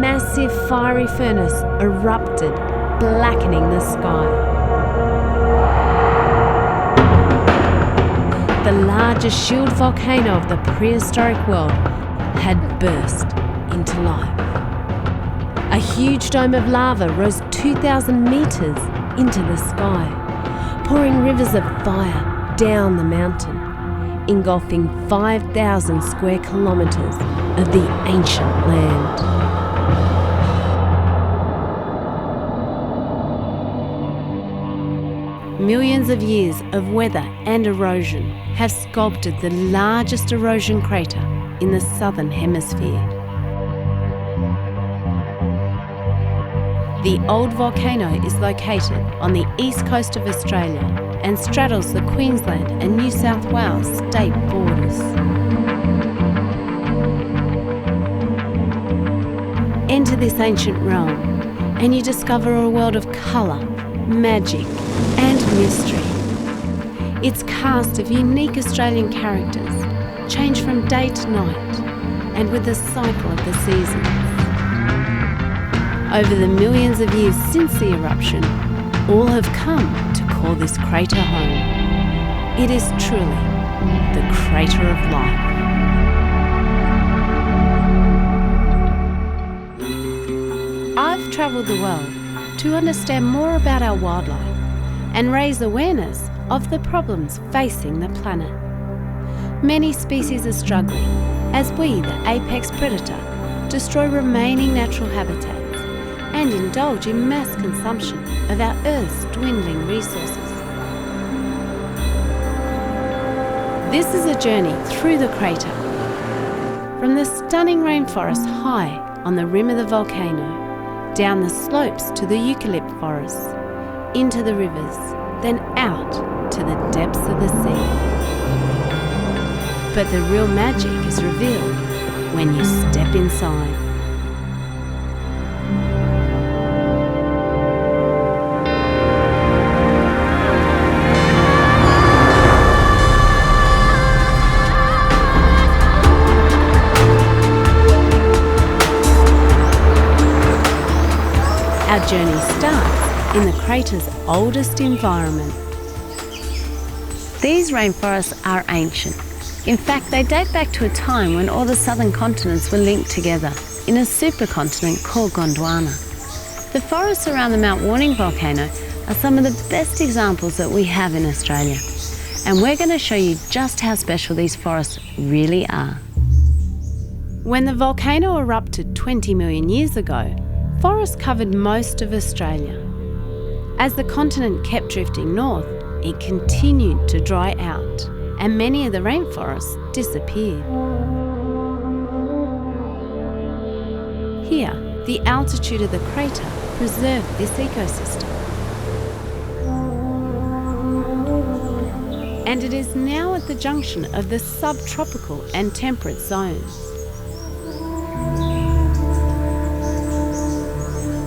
massive fiery furnace erupted, blackening the sky. The largest shield volcano of the prehistoric world had burst into life. A huge dome of lava rose 2,000 metres into the sky, pouring rivers of fire down the mountain, engulfing 5,000 square kilometres of the ancient land. Millions of years of weather and erosion have sculpted the largest erosion crater in the southern hemisphere. The old volcano is located on the east coast of Australia and straddles the Queensland and New South Wales state borders. Enter this ancient realm and you discover a world of colour, magic and mystery. Its cast of unique Australian characters change from day to night and with the cycle of the seasons. Over the millions of years since the eruption, all have come to call this crater home. It is truly the crater of life. I've travelled the world to understand more about our wildlife and raise awareness of the problems facing the planet. Many species are struggling as we, the apex predator, destroy remaining natural habitats and indulge in mass consumption of our Earth's dwindling resources. This is a journey through the crater, from the stunning rainforest high on the rim of the volcano, down the slopes to the Eucalypt forests, into the rivers, then out to the depths of the sea. But the real magic is revealed when you step inside. Our journey starts in the crater's oldest environment. These rainforests are ancient. In fact, they date back to a time when all the southern continents were linked together in a supercontinent called Gondwana. The forests around the Mount Warning volcano are some of the best examples that we have in Australia. And we're going to show you just how special these forests really are. When the volcano erupted 20 million years ago, forests covered most of Australia. As the continent kept drifting north, it continued to dry out, and many of the rainforests disappeared. Here, the altitude of the crater preserved this ecosystem. And it is now at the junction of the subtropical and temperate zones,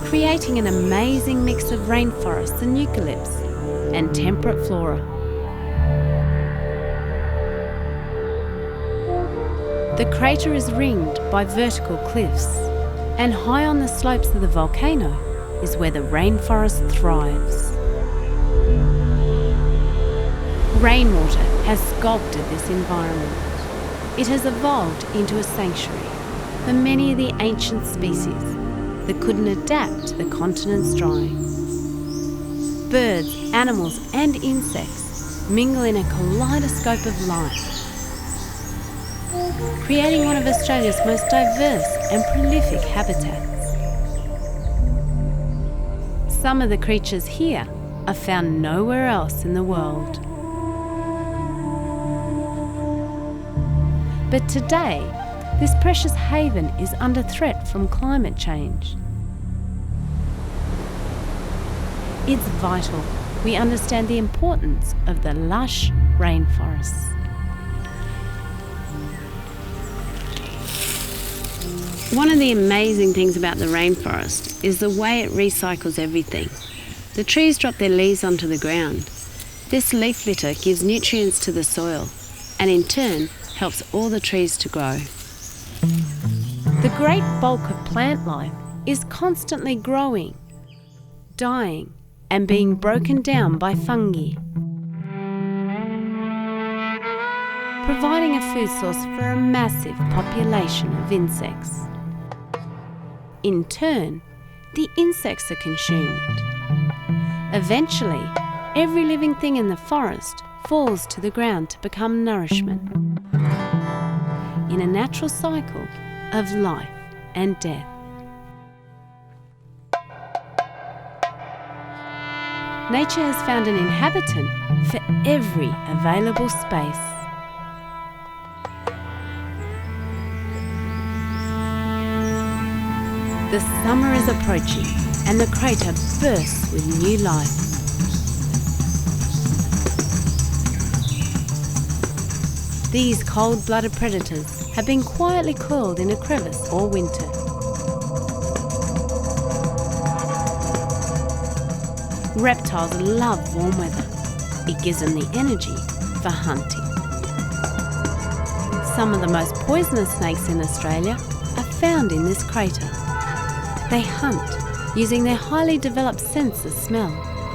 creating an amazing mix of rainforests and eucalypts and temperate flora. The crater is ringed by vertical cliffs, and high on the slopes of the volcano is where the rainforest thrives. Rainwater has sculpted this environment. It has evolved into a sanctuary for many of the ancient species that couldn't adapt to the continent's drying. Birds, animals and insects mingle in a kaleidoscope of life, creating one of Australia's most diverse and prolific habitats. Some of the creatures here are found nowhere else in the world. But today, this precious haven is under threat from climate change. It's vital we understand the importance of the lush rainforests. One of the amazing things about the rainforest is the way it recycles everything. The trees drop their leaves onto the ground. This leaf litter gives nutrients to the soil and in turn helps all the trees to grow. The great bulk of plant life is constantly growing, dying, and being broken down by fungi, providing a food source for a massive population of insects. In turn, the insects are consumed. Eventually, every living thing in the forest falls to the ground to become nourishment, in a natural cycle of life and death. Nature has found an inhabitant for every available space. The summer is approaching and the crater bursts with new life. These cold-blooded predators have been quietly coiled in a crevice all winter. Reptiles love warm weather. It gives them the energy for hunting. Some of the most poisonous snakes in Australia are found in this crater. They hunt using their highly developed sense of smell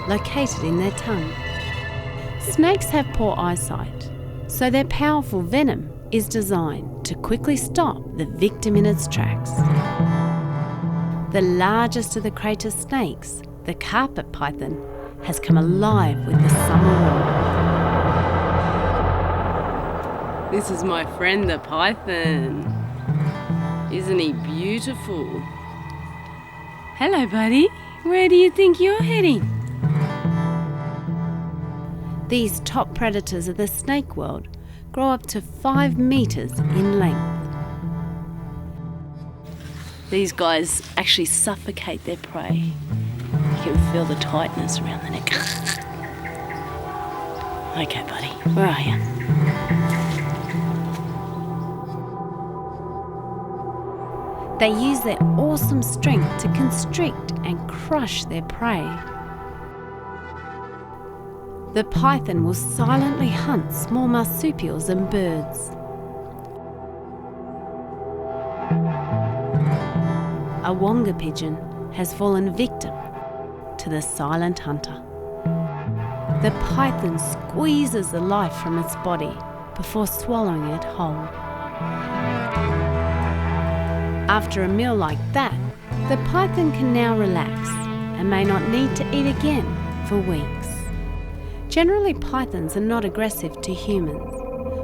located in their tongue. Snakes have poor eyesight, so their powerful venom is designed to quickly stop the victim in its tracks. The largest of the crater snakes, the carpet python, has come alive with the summer warmth. This is my friend the python. Isn't he beautiful? Hello, buddy. Where do you think you're heading? These top predators of the snake world grow up to 5 meters in length. These guys actually suffocate their prey. You can feel the tightness around the neck. Okay, buddy, where are you? They use their awesome strength to constrict and crush their prey. The python will silently hunt small marsupials and birds. A wonga pigeon has fallen victim to the silent hunter. The python squeezes the life from its body before swallowing it whole. After a meal like that, the python can now relax and may not need to eat again for weeks. Generally, pythons are not aggressive to humans,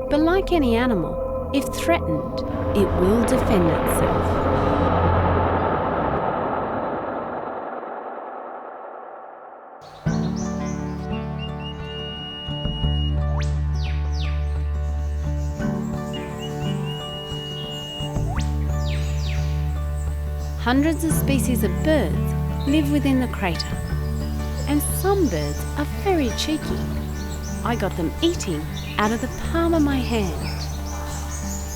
but like any animal, if threatened, it will defend itself. Hundreds of species of birds live within the crater, and some birds are very cheeky. I got them eating out of the palm of my hand.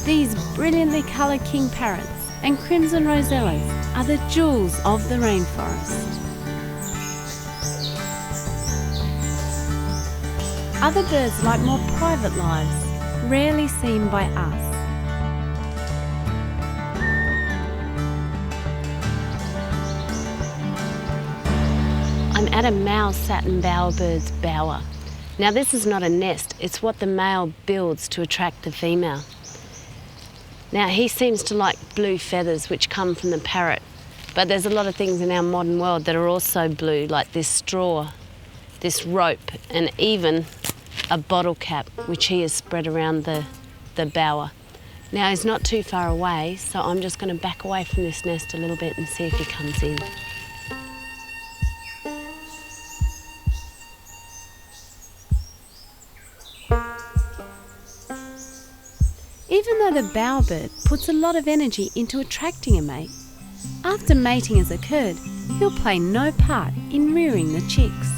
These brilliantly coloured king parrots and crimson rosellas are the jewels of the rainforest. Other birds like more private lives, rarely seen by us. I'm at a male satin bowerbird's bower. Now this is not a nest, it's what the male builds to attract the female. Now he seems to like blue feathers which come from the parrot, but there's a lot of things in our modern world that are also blue, like this straw, this rope, and even a bottle cap which he has spread around the bower. Now he's not too far away, so I'm just going to back away from this nest a little bit and see if he comes in. Even though the bowerbird puts a lot of energy into attracting a mate, after mating has occurred, he'll play no part in rearing the chicks.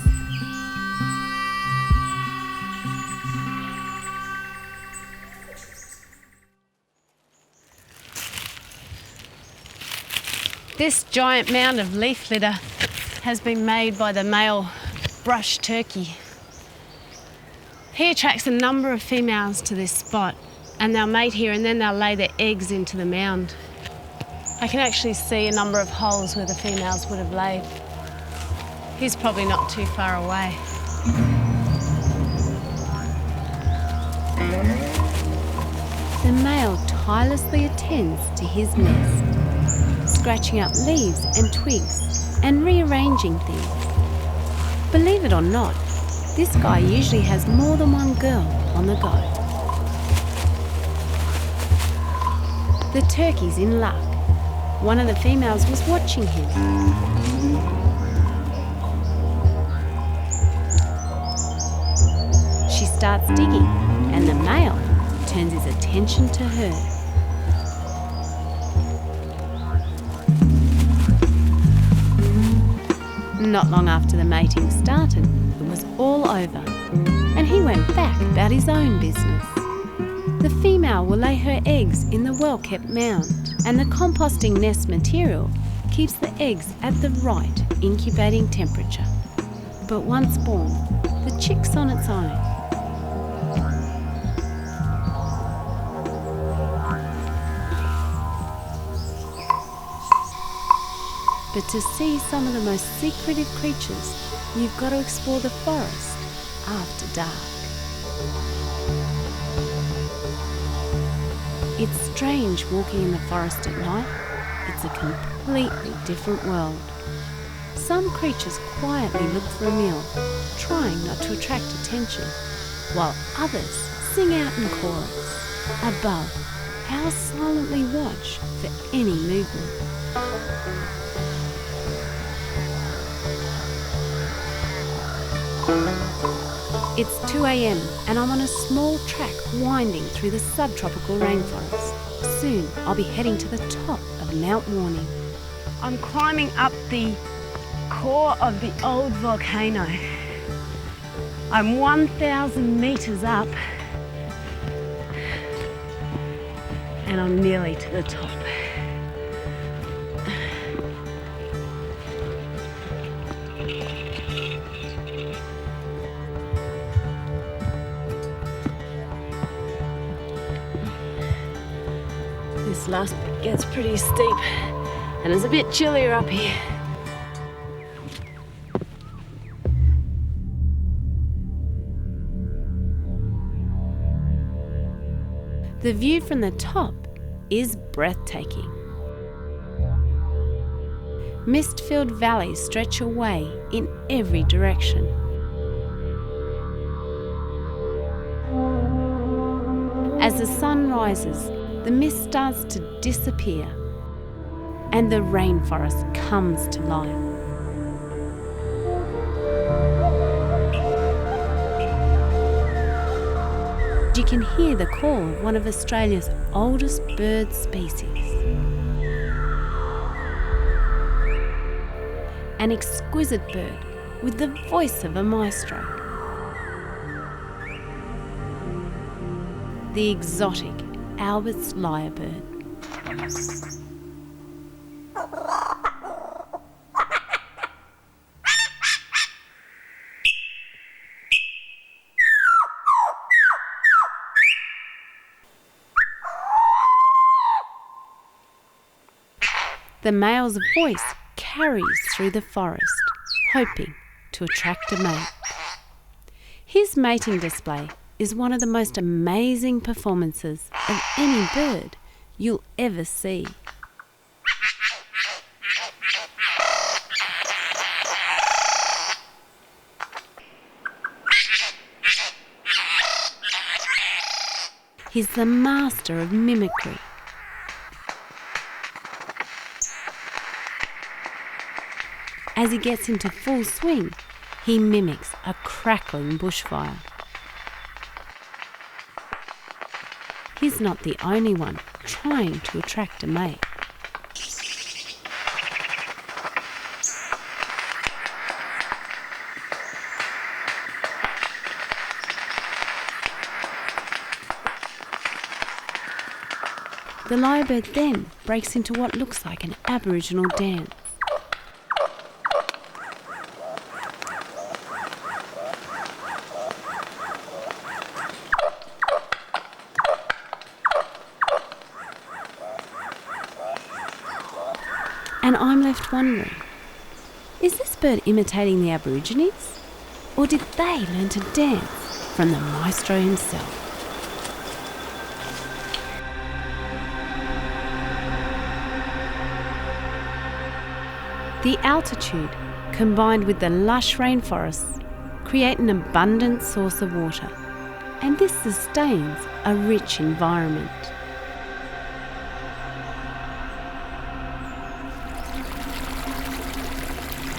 This giant mound of leaf litter has been made by the male brush turkey. He attracts a number of females to this spot, and they'll mate here and then they'll lay their eggs into the mound. I can actually see a number of holes where the females would have laid. He's probably not too far away. The male tirelessly attends to his nest, scratching up leaves and twigs and rearranging things. Believe it or not, this guy usually has more than one girl on the go. The turkey's in luck. One of the females was watching him. She starts digging, and the male turns his attention to her. Not long after the mating started, it was all over, and he went back about his own business. The female will lay her eggs in the well-kept mound, and the composting nest material keeps the eggs at the right incubating temperature. But once born, the chick's on its own. But to see some of the most secretive creatures, you've got to explore the forest after dark. It's strange walking in the forest at night. It's a completely different world. Some creatures quietly look for a meal, trying not to attract attention, while others sing out in chorus. Above, owls silently watch for any movement. It's 2 a.m. and I'm on a small track winding through the subtropical rainforest. Soon I'll be heading to the top of Mount Warning. I'm climbing up the core of the old volcano. I'm 1,000 metres up and I'm nearly to the top. This last bit gets pretty steep and it's a bit chillier up here. The view from the top is breathtaking. Mist-filled valleys stretch away in every direction. As the sun rises, the mist starts to disappear and the rainforest comes to life. You can hear the call of one of Australia's oldest bird species. An exquisite bird with the voice of a maestro. The exotic Albert's lyrebird. The male's voice carries through the forest, hoping to attract a mate. His mating display is one of the most amazing performances of any bird you'll ever see. He's the master of mimicry. As he gets into full swing, he mimics a crackling bushfire. He's not the only one trying to attract a mate. The lyrebird then breaks into what looks like an Aboriginal dance. And I'm left wondering, is this bird imitating the Aborigines? Or did they learn to dance from the maestro himself? The altitude, combined with the lush rainforests, create an abundant source of water, and this sustains a rich environment.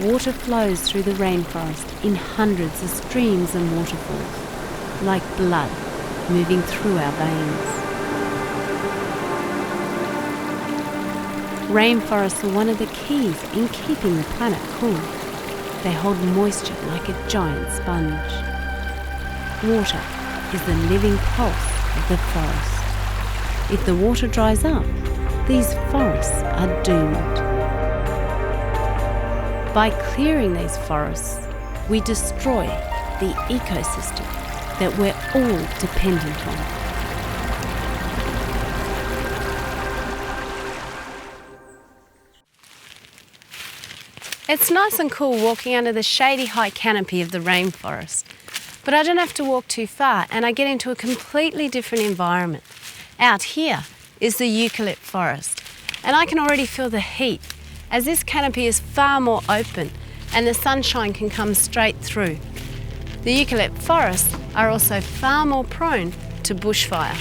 Water flows through the rainforest in hundreds of streams and waterfalls, like blood moving through our veins. Rainforests are one of the keys in keeping the planet cool. They hold moisture like a giant sponge. Water is the living pulse of the forest. If the water dries up, these forests are doomed. By clearing these forests, we destroy the ecosystem that we're all dependent on. It's nice and cool walking under the shady high canopy of the rainforest, but I don't have to walk too far and I get into a completely different environment. Out here is the Eucalypt forest, and I can already feel the heat as this canopy is far more open and the sunshine can come straight through. The Eucalypt forests are also far more prone to bushfire.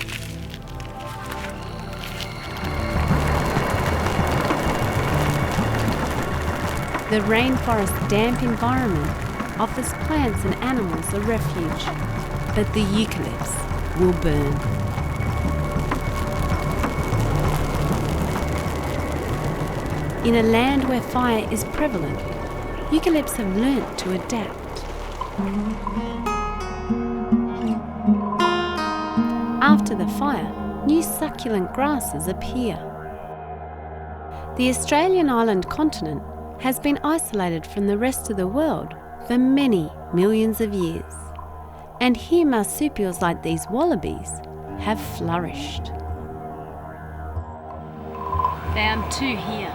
The rainforest's damp environment offers plants and animals a refuge, but the eucalypts will burn. In a land where fire is prevalent, eucalypts have learnt to adapt. After the fire, new succulent grasses appear. The Australian island continent has been isolated from the rest of the world for many millions of years, and here marsupials like these wallabies have flourished. Found two here.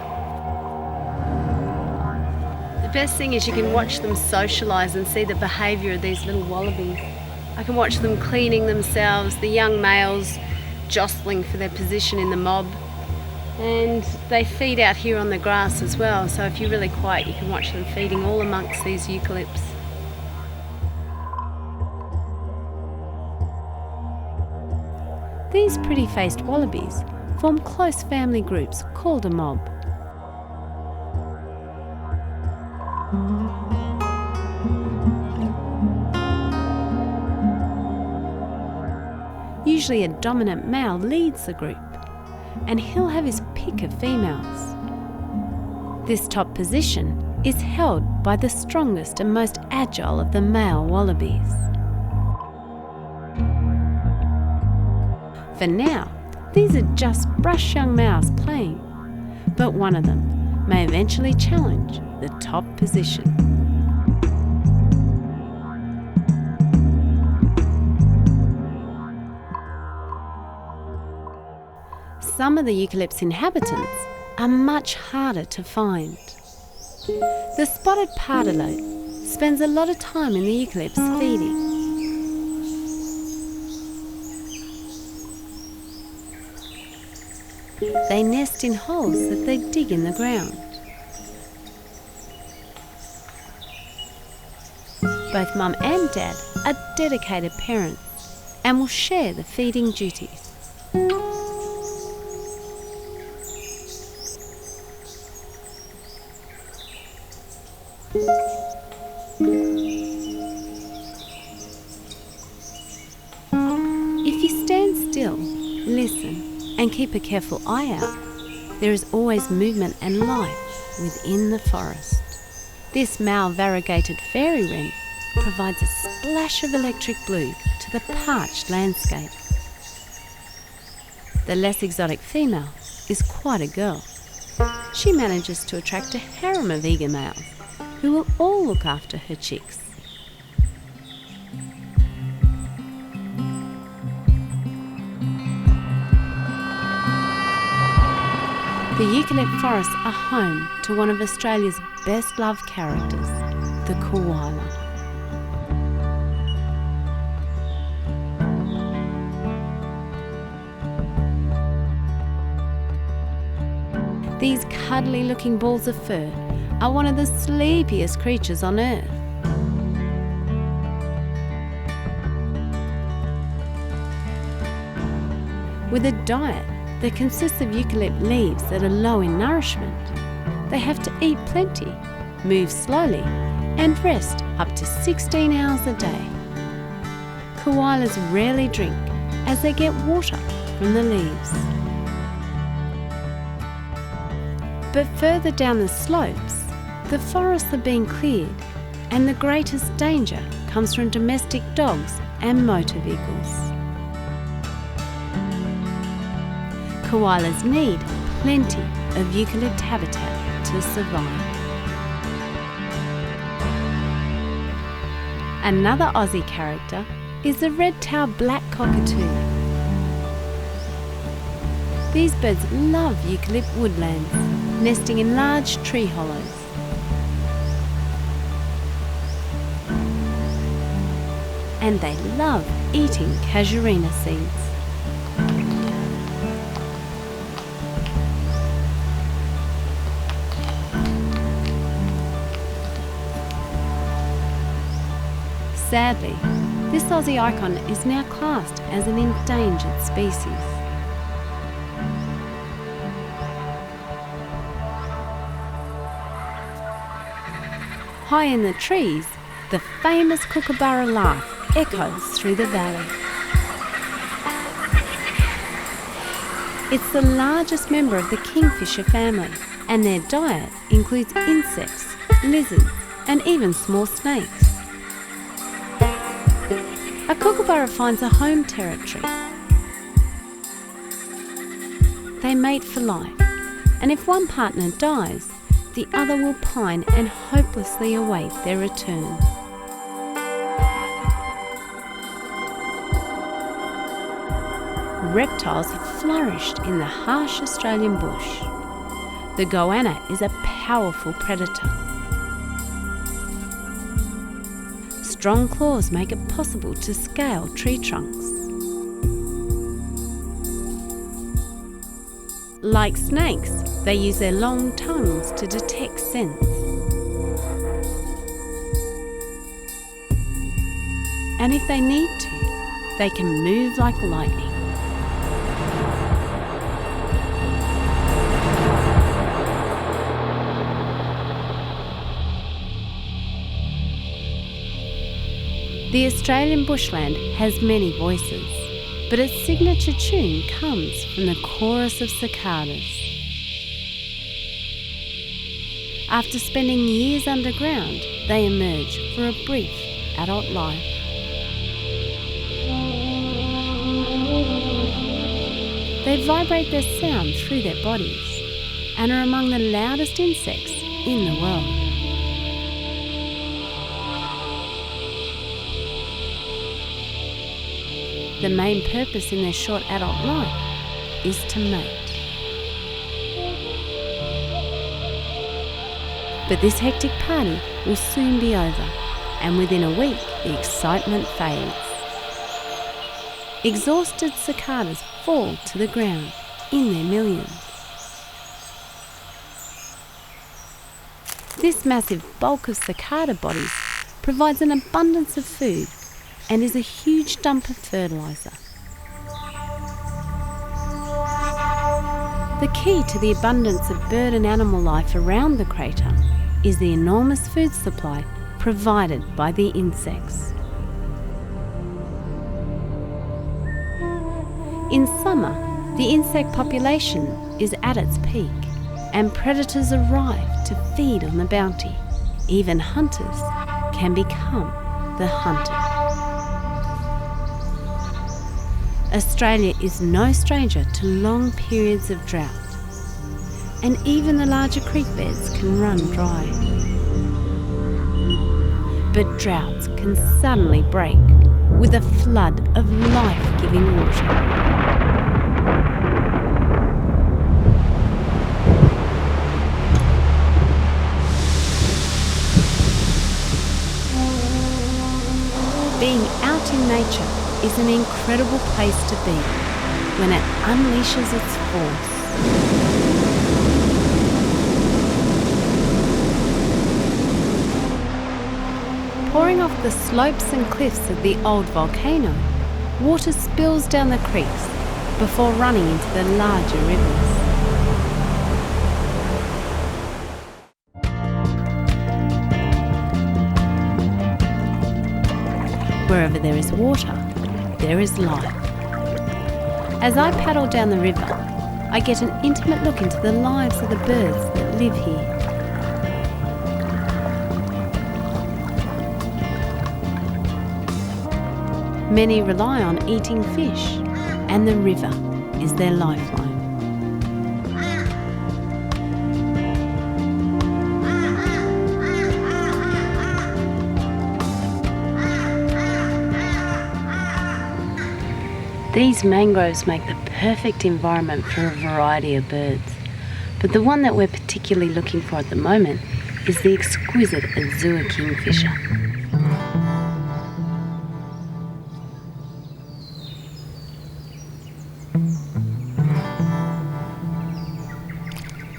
The best thing is you can watch them socialise and see the behaviour of these little wallabies. I can watch them cleaning themselves, the young males jostling for their position in the mob. And they feed out here on the grass as well, so if you're really quiet you can watch them feeding all amongst these eucalypts. These pretty-faced wallabies form close family groups called a mob. Usually a dominant male leads the group, and he'll have his pick of females. This top position is held by the strongest and most agile of the male wallabies. For now, these are just brush young males playing, but one of them may eventually challenge the top position. Some of the eucalypt's inhabitants are much harder to find. The spotted pardalote spends a lot of time in the eucalypts feeding. They nest in holes that they dig in the ground. Both Mum and Dad are dedicated parents and will share the feeding duties. If you stand still, listen, and keep a careful eye out, there is always movement and life within the forest. This male variegated fairy wren provides a splash of electric blue to the parched landscape. The less exotic female is quite a girl. She manages to attract a harem of eager males who will all look after her chicks. The Eucalypt forests are home to one of Australia's best loved characters, the koala. These cuddly looking balls of fur are one of the sleepiest creatures on Earth. With a diet that consists of eucalypt leaves that are low in nourishment, they have to eat plenty, move slowly, and rest up to 16 hours a day. Koalas rarely drink as they get water from the leaves. But further down the slopes, the forests are being cleared, and the greatest danger comes from domestic dogs and motor vehicles. Koalas need plenty of eucalypt habitat to survive. Another Aussie character is the red-tailed black cockatoo. These birds love eucalypt woodlands, nesting in large tree hollows. And they love eating casuarina seeds. Sadly, this Aussie icon is now classed as an endangered species. High in the trees, the famous kookaburra laugh echoes through the valley. It's the largest member of the kingfisher family, and their diet includes insects, lizards, and even small snakes. A kookaburra finds a home territory. They mate for life, and if one partner dies, the other will pine and hopelessly await their return. Reptiles have flourished in the harsh Australian bush. The goanna is a powerful predator. Strong claws make it possible to scale tree trunks. Like snakes, they use their long tongues to detect scents. And if they need to, they can move like lightning. The Australian bushland has many voices, but its signature tune comes from the chorus of cicadas. After spending years underground, they emerge for a brief adult life. They vibrate their sound through their bodies and are among the loudest insects in the world. The main purpose in their short adult life is to mate. But this hectic party will soon be over, and within a week the excitement fades. Exhausted cicadas fall to the ground in their millions. This massive bulk of cicada bodies provides an abundance of food and is a huge dump of fertiliser. The key to the abundance of bird and animal life around the crater is the enormous food supply provided by the insects. In summer, the insect population is at its peak, and predators arrive to feed on the bounty. Even hunters can become the hunted. Australia is no stranger to long periods of drought, and even the larger creek beds can run dry. But droughts can suddenly break with a flood of life-giving water. being out in nature is an incredible place to be when it unleashes its force. Pouring off the slopes and cliffs of the old volcano, water spills down the creeks before running into the larger rivers. Wherever there is water, there is life. As I paddle down the river, I get an intimate look into the lives of the birds that live here. Many rely on eating fish, and the river is their lifeline. These mangroves make the perfect environment for a variety of birds, but the one that we're particularly looking for at the moment is the exquisite azure kingfisher.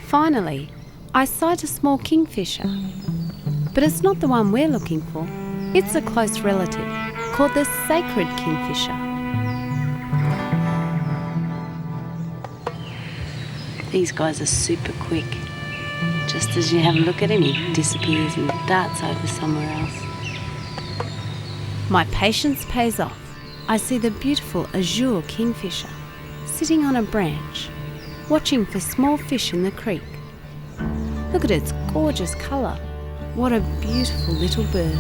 Finally, I sight a small kingfisher, but it's not the one we're looking for. It's a close relative called the sacred kingfisher. These guys are super quick. Just as you have a look at him, he disappears and darts over somewhere else. My patience pays off. I see the beautiful azure kingfisher sitting on a branch, watching for small fish in the creek. Look at its gorgeous colour. What a beautiful little bird.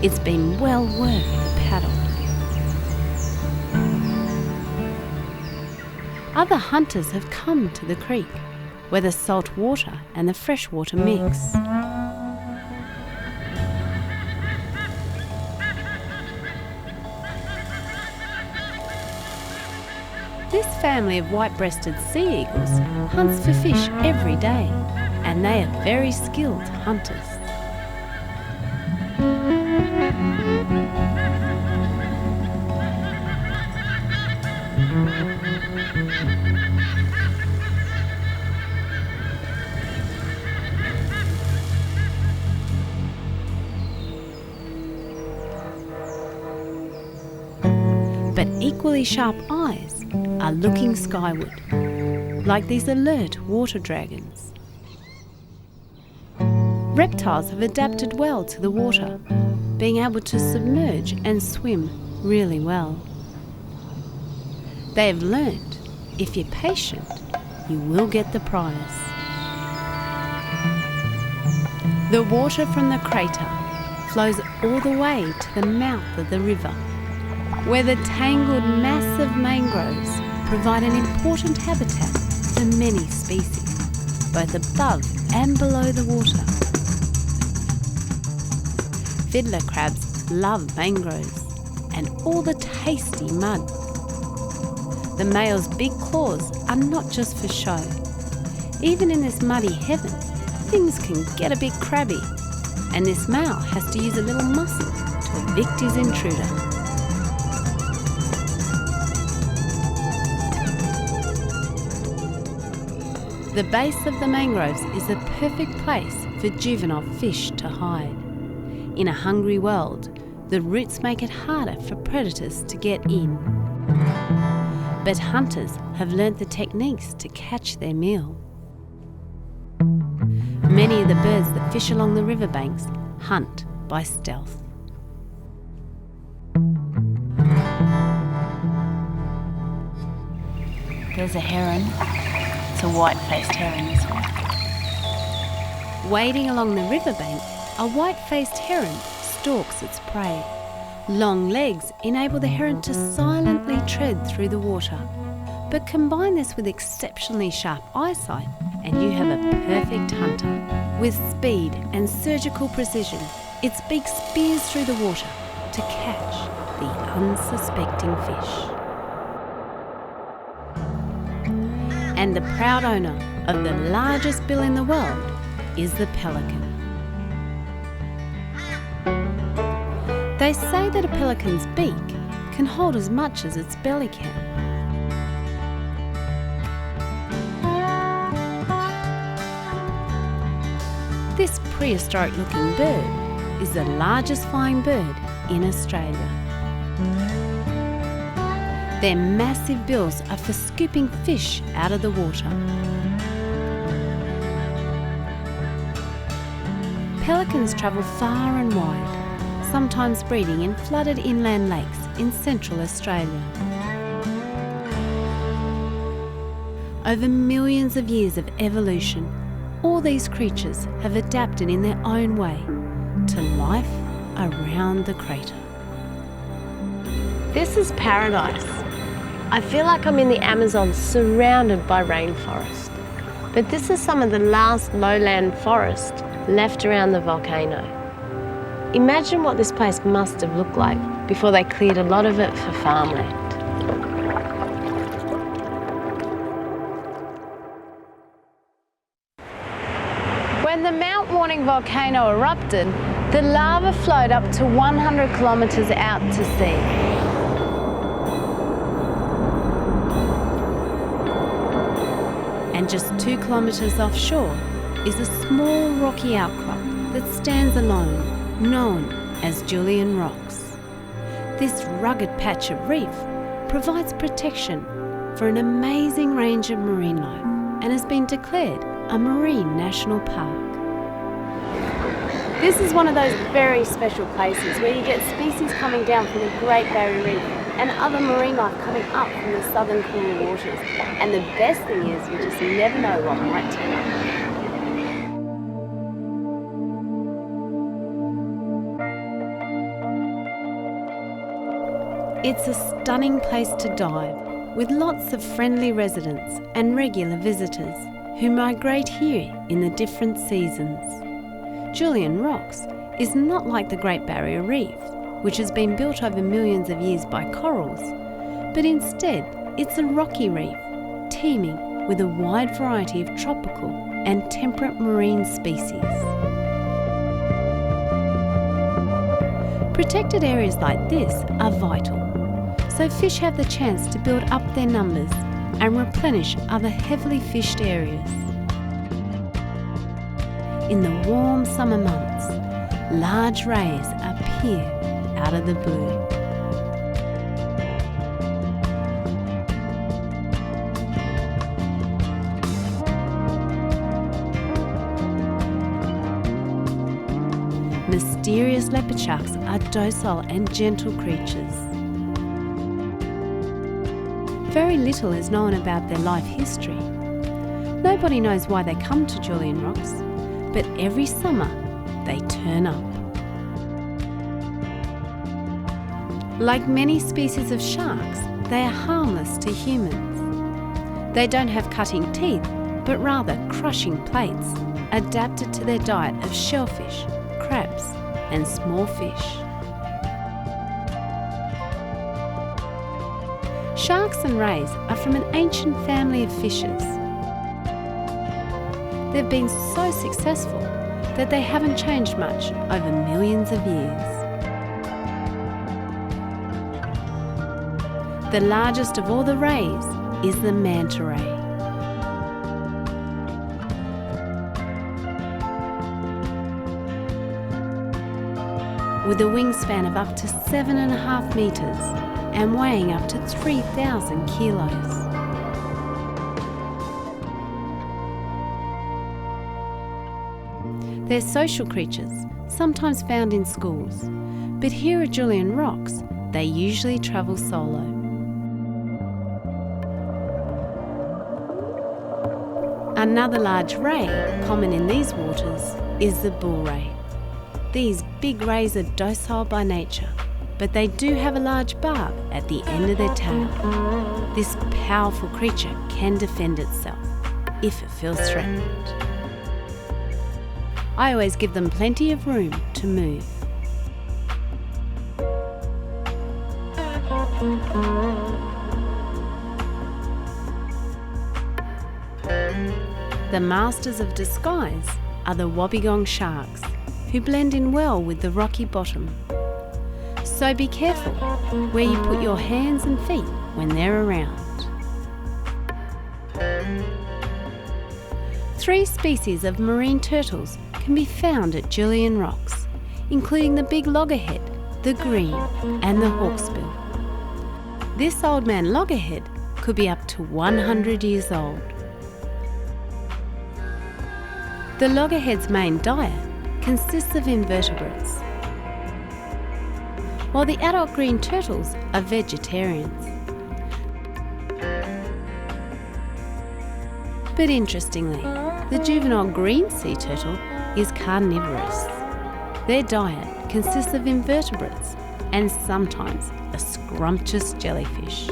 It's been well worth the paddle. Other hunters have come to the creek, where the salt water and the fresh water mix. This family of white-breasted sea eagles hunts for fish every day, and they are very skilled hunters. But equally sharp eyes are looking skyward, like these alert water dragons. Reptiles have adapted well to the water, being able to submerge and swim really well. They have learned, if you're patient, you will get the prize. The water from the crater flows all the way to the mouth of the river, where the tangled mass of mangroves provide an important habitat for many species, both above and below the water. Fiddler crabs love mangroves and all the tasty mud. The male's big claws are not just for show. Even in this muddy heaven, things can get a bit crabby, and this male has to use a little muscle to evict his intruder. The base of the mangroves is the perfect place for juvenile fish to hide. In a hungry world, the roots make it harder for predators to get in. But hunters have learnt the techniques to catch their meal. Many of the birds that fish along the riverbanks hunt by stealth. There's a heron. It's a white-faced heron, this one. Wading along the riverbank, a white-faced heron stalks its prey. Long legs enable the heron to silently tread through the water. But combine this with exceptionally sharp eyesight and you have a perfect hunter. With speed and surgical precision, its beak spears through the water to catch the unsuspecting fish. And the proud owner of the largest bill in the world is the pelican. They say that a pelican's beak can hold as much as its belly can. This prehistoric-looking bird is the largest flying bird in Australia. Their massive bills are for scooping fish out of the water. Pelicans travel far and wide, sometimes breeding in flooded inland lakes in central Australia. Over millions of years of evolution, all these creatures have adapted in their own way to life around the crater. This is paradise. I feel like I'm in the Amazon surrounded by rainforest. But this is some of the last lowland forest left around the volcano. Imagine what this place must have looked like before they cleared a lot of it for farmland. When the Mount Warning volcano erupted, the lava flowed up to 100 kilometres out to sea. And just 2 kilometres offshore is a small rocky outcrop that stands alone, known as Julian rocks. This rugged patch of reef provides protection for an amazing range of marine life and has been declared a marine national park. This is one of those very special places where you get species coming down from the Great Barrier Reef and other marine life coming up from the southern cooler waters. And the best thing is you just never know what might turn up. It's a stunning place to dive, with lots of friendly residents and regular visitors who migrate here in the different seasons. Julian Rocks is not like the Great Barrier Reef, which has been built over millions of years by corals, but instead it's a rocky reef teeming with a wide variety of tropical and temperate marine species. Protected areas like this are vital, so fish have the chance to build up their numbers and replenish other heavily fished areas. In the warm summer months, large rays appear out of the blue. Mysterious leopard sharks are docile and gentle creatures. Very little is known about their life history. Nobody knows why they come to Julian Rocks, but every summer they turn up. Like many species of sharks, they are harmless to humans. They don't have cutting teeth, but rather crushing plates, adapted to their diet of shellfish, crabs, and small fish. Sharks and rays are from an ancient family of fishes. They've been so successful that they haven't changed much over millions of years. The largest of all the rays is the manta ray. With a wingspan of up to 7.5 metres and weighing up to 3,000 kilos. They're social creatures, sometimes found in schools, but here at Julian Rocks, they usually travel solo. Another large ray, common in these waters, is the bull ray. These big rays are docile by nature, but they do have a large barb at the end of their tail. This powerful creature can defend itself if it feels threatened. I always give them plenty of room to move. The masters of disguise are the wobbegong sharks, who blend in well with the rocky bottom. So be careful where you put your hands and feet when they're around. 3 species of marine turtles can be found at Julian rocks, including the big loggerhead, the green and the hawksbill. This old man loggerhead could be up to 100 years old. The loggerhead's main diet consists of invertebrates, while the adult green turtles are vegetarians. But interestingly, the juvenile green sea turtle is carnivorous. Their diet consists of invertebrates and sometimes a scrumptious jellyfish.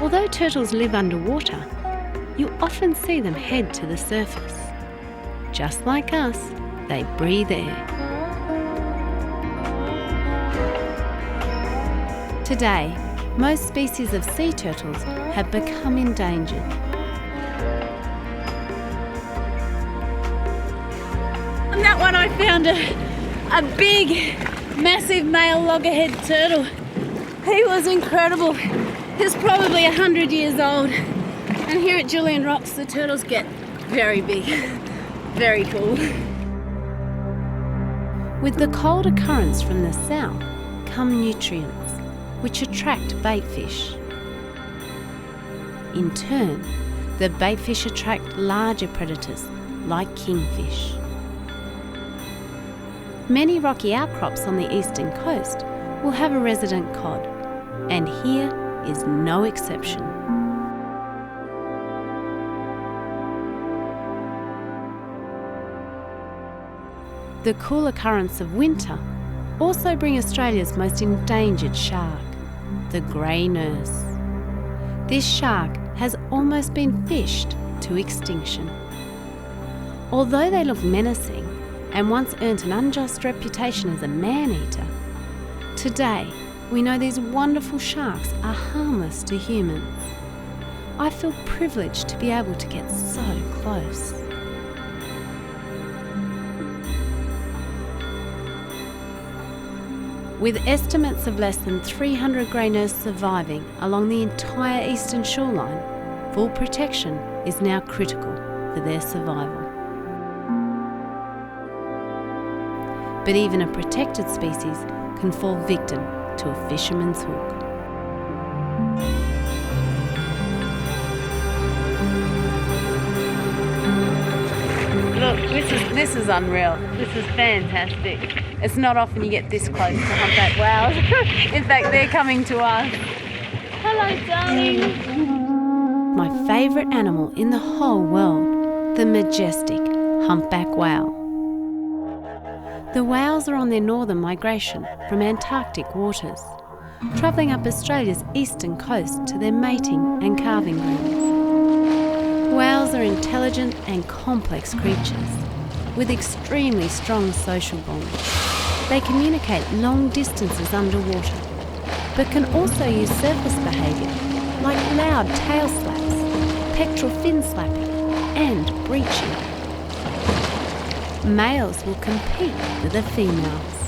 Although turtles live underwater, you often see them head to the surface. Just like us, they breathe air. Today, most species of sea turtles have become endangered. On that one I found a big, massive male loggerhead turtle. He was incredible. He's probably 100 years old. And here at Julian Rocks, the turtles get very big, very cool. With the colder currents from the south come nutrients, which attract bait fish. In turn, the bait fish attract larger predators like kingfish. Many rocky outcrops on the eastern coast will have a resident cod, and here is no exception. The cooler currents of winter also bring Australia's most endangered shark, the grey nurse. This shark has almost been fished to extinction. Although they look menacing and once earned an unjust reputation as a man-eater, today we know these wonderful sharks are harmless to humans. I feel privileged to be able to get so close. With estimates of less than 300 grey nurse surviving along the entire eastern shoreline, full protection is now critical for their survival. But even a protected species can fall victim to a fisherman's hook. Look, this is unreal. This is fantastic. It's not often you get this close to humpback whales. In fact, they're coming to us. Hello, darling. My favourite animal in the whole world, the majestic humpback whale. The whales are on their northern migration from Antarctic waters, travelling up Australia's eastern coast to their mating and calving grounds. Whales are intelligent and complex creatures with extremely strong social bonds. They communicate long distances underwater, but can also use surface behaviour like loud tail slaps, pectoral fin slapping and breaching. Males will compete with the females.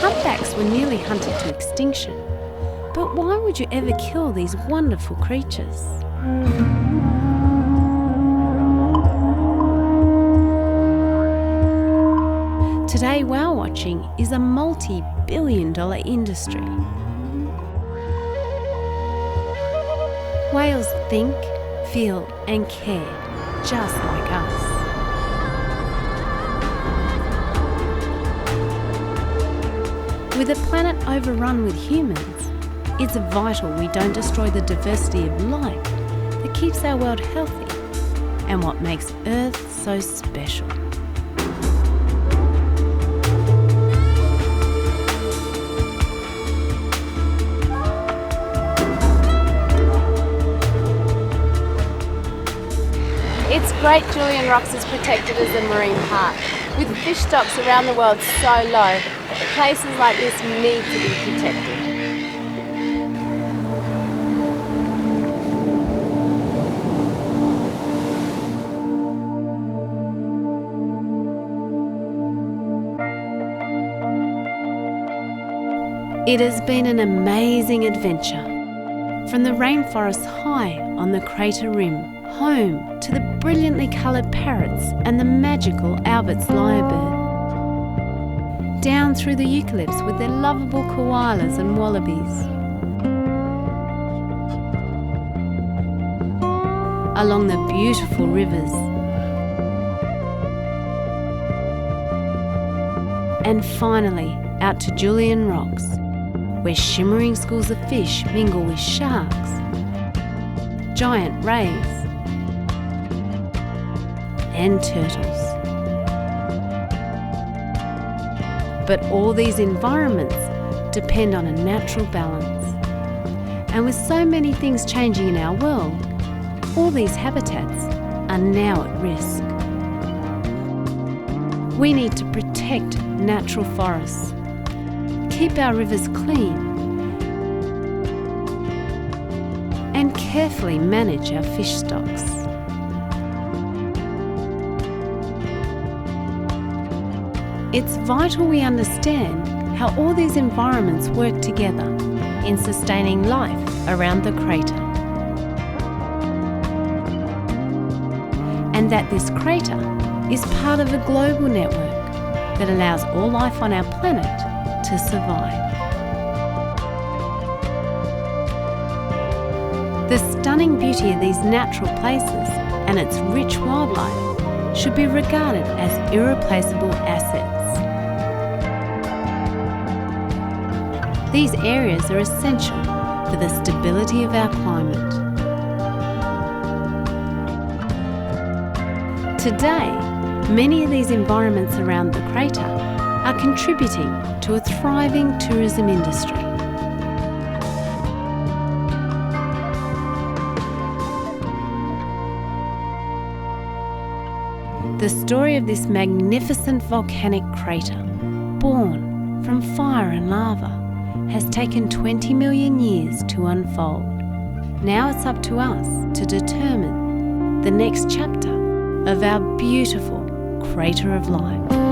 Humpbacks were nearly hunted to extinction, but why would you ever kill these wonderful creatures? Today, whale watching is a multi-billion-dollar industry. Whales think, feel and care just like us. With a planet overrun with humans, it's vital we don't destroy the diversity of life that keeps our world healthy and what makes Earth so special. Great Julian Rocks is protected as a marine park. With fish stocks around the world so low, places like this need to be protected. It has been an amazing adventure. From the rainforests high on the crater rim, home to the brilliantly coloured parrots and the magical Albert's lyrebird. Down through the eucalypts with their lovable koalas and wallabies. Along the beautiful rivers. And finally, out to Julian Rocks, where shimmering schools of fish mingle with sharks, giant rays, and turtles. But all these environments depend on a natural balance. And with so many things changing in our world, all these habitats are now at risk. We need to protect natural forests, keep our rivers clean, and carefully manage our fish stocks. It's vital we understand how all these environments work together in sustaining life around the crater. And that this crater is part of a global network that allows all life on our planet to survive. The stunning beauty of these natural places and its rich wildlife should be regarded as irreplaceable assets. These areas are essential for the stability of our climate. Today, many of these environments around the crater are contributing to a thriving tourism industry. The story of this magnificent volcanic crater, born from fire and lava, has taken 20 million years to unfold. Now it's up to us to determine the next chapter of our beautiful crater of life.